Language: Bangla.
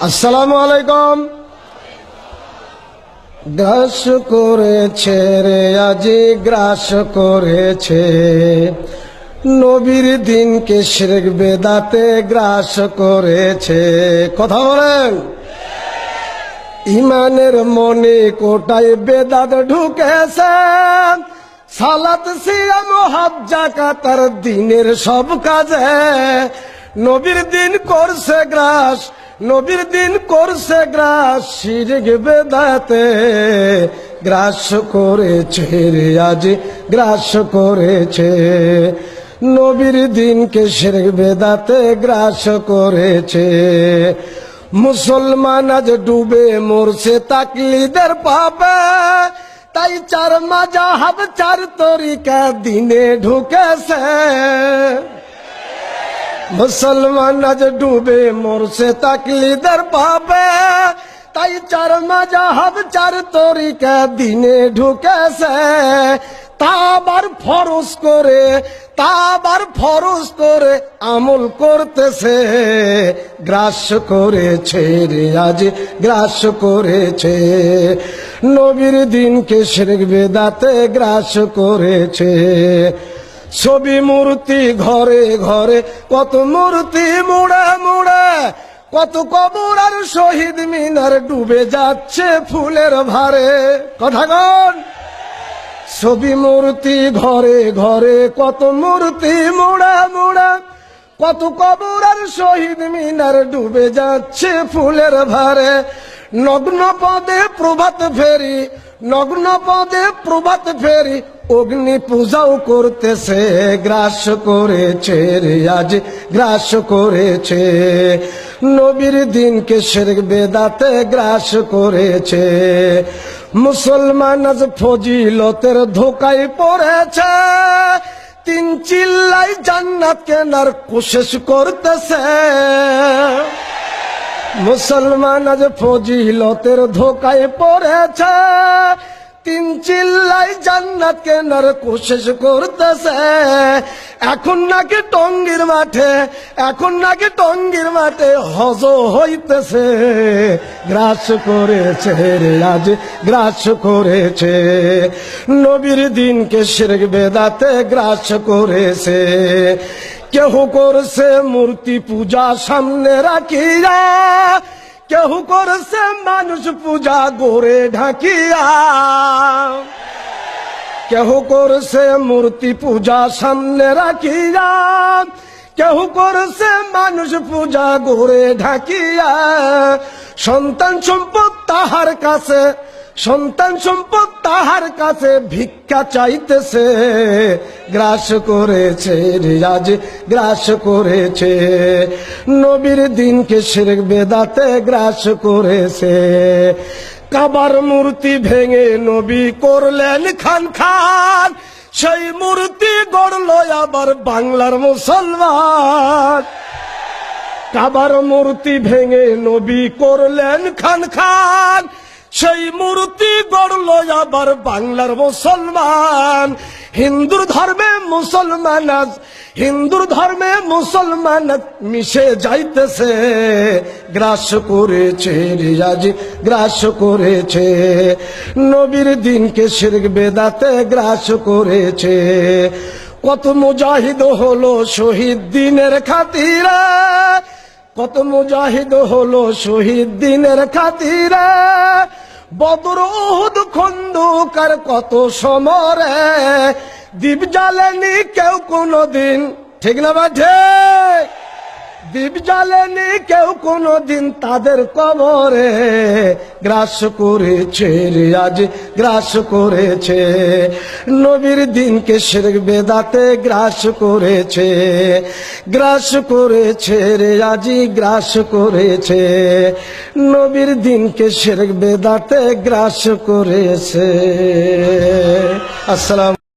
আসসালামু আলাইকুম। গ্রাস করেছে রে আজি গ্রাস করেছে, নবীর দিনকে শিরক বেদাতে গ্রাস করেছে। কথা বলেন। ইমানের মনে কোটায় বেদাত ঢুকেছে, সালাত সিয়াম হজ যাকাত আর দিনের সব কাজে নবীর দিন করছে গ্রাস, নবীর দিন করছে গ্রাস, শিরক বেদাতে গ্রাস করেছে রে আজ গ্রাস করেছে, নবীর দিনকে শিরক বেদাতে গ্রাস করেছে। মুসলমান আজ ডুবে মরছে তাকলিদের পাবে, তাই চার মাযহাব চার তরিকা দিনে ঢুকেছে। মুসলমান আজ ডুবে মরছে তাকলিদের পাবে, তাই চার মাযহাব চার তরিকা দিনে ঢুকেছে। তা আবার ফরজ করে আমল করতেছে, গ্রাস করেছে রে আজ গ্রাস করেছে, নবীর দিনকে শিরক বেদাতে গ্রাস করেছে। ছবি মূর্তি ঘরে ঘরে কত মূর্তি মুড়ে মুড়ে, কত কবর আর শহীদ মিনার ডুবে যাচ্ছে ফুলের ভারে। কথা কন। ছবি মূর্তি ঘরে ঘরে কত মূর্তি মুড়ে মুড়ে, কত কবর আর শহীদ মিনার ডুবে যাচ্ছে ফুলের ভারে। নগ্ন পদে প্রভাত ফেরি, নগ্ন পদে প্রভাত ফেরি, অগ্নি পূজাও করতেছে, গ্রাস করেছে রে আজ গ্রাস করেছে, নবীর দিনকে শিরক বেদাতে গ্রাস করেছে। মুসলমান আজ ফজিলতের ধোকায় পড়েছে, তিন চিল্লাই জান্নাত কেনার কোশিশ করতেছে। মুসলমান আজ ফজিলতের ধোকায় পড়েছে, তিন চিল্লাই জান্নাত কেনার কোশিশ করতেছে। এখন নাকি টঙ্গীর মাঠে, এখন নাকি টঙ্গীর মাঠে হজ হইতেছে, গ্রাস করেছে রে আজ গ্রাস করেছে, নবীর দিনকে শিরক বেদাতে গ্রাস করেছে। কেহ করছে মূর্তি পূজা সামনে রাখিয়া, কেহ করছে মানুষ পূজা গোরে ঢাকিয়া, কেহ করছে মূর্তি পূজা সামনে রাখিয়া, কেহ করছে মানুষ পূজা গোরে ঢাকিয়া। সন্তান সম্পদ তাহার কাছে, সন্তান সম্পদ তাহার কাছে ভিক্ষা চাইতেছে, গ্রাস করেছে রে আজ গ্রাস করেছে, নবীর দিনকে শিরক বেদাতে গ্রাস করেছে। কাবার মূর্তি ভেঙে নবী করলেন খান খান, সেই মূর্তি গড়ল আবার বাংলার মুসলমান। কাবার মূর্তি ভেঙে নবী করলেন খান খান, সেই মূর্তি গড়ল আবার বাংলার মুসলমান। হিন্দুর ধর্মে মুসলমান আজ, হিন্দুর ধর্মে মুসলমান মিশে যাইতেছে, গ্রাস করেছে রে আজ গ্রাস করেছে, নবীর দিনকে শিরক বেদাতে গ্রাস করেছে। কত মুজাহিদ হলো শহীদ দিনের খাতিরে, কত মুজাহিদ হলো শহীদ দিনের খাতিরে, বদর উহুদ খন্দক আর কত সমরে দীপ জ্বালেনি কেউ কোনদিন। ঠিক না বা ঠিক? দীপ জ্বালেনি কেউ কোনদিন তাদের কবরে, গ্রাস করেছে রে আজ গ্রাস করেছে, নবীর দিনকে শিরক বেদাতে গ্রাস করেছে, গ্রাস করেছে রে আজ গ্রাস করেছে, নবীর দিনকে শিরক বেদাতে গ্রাস করেছে। আসসালাম।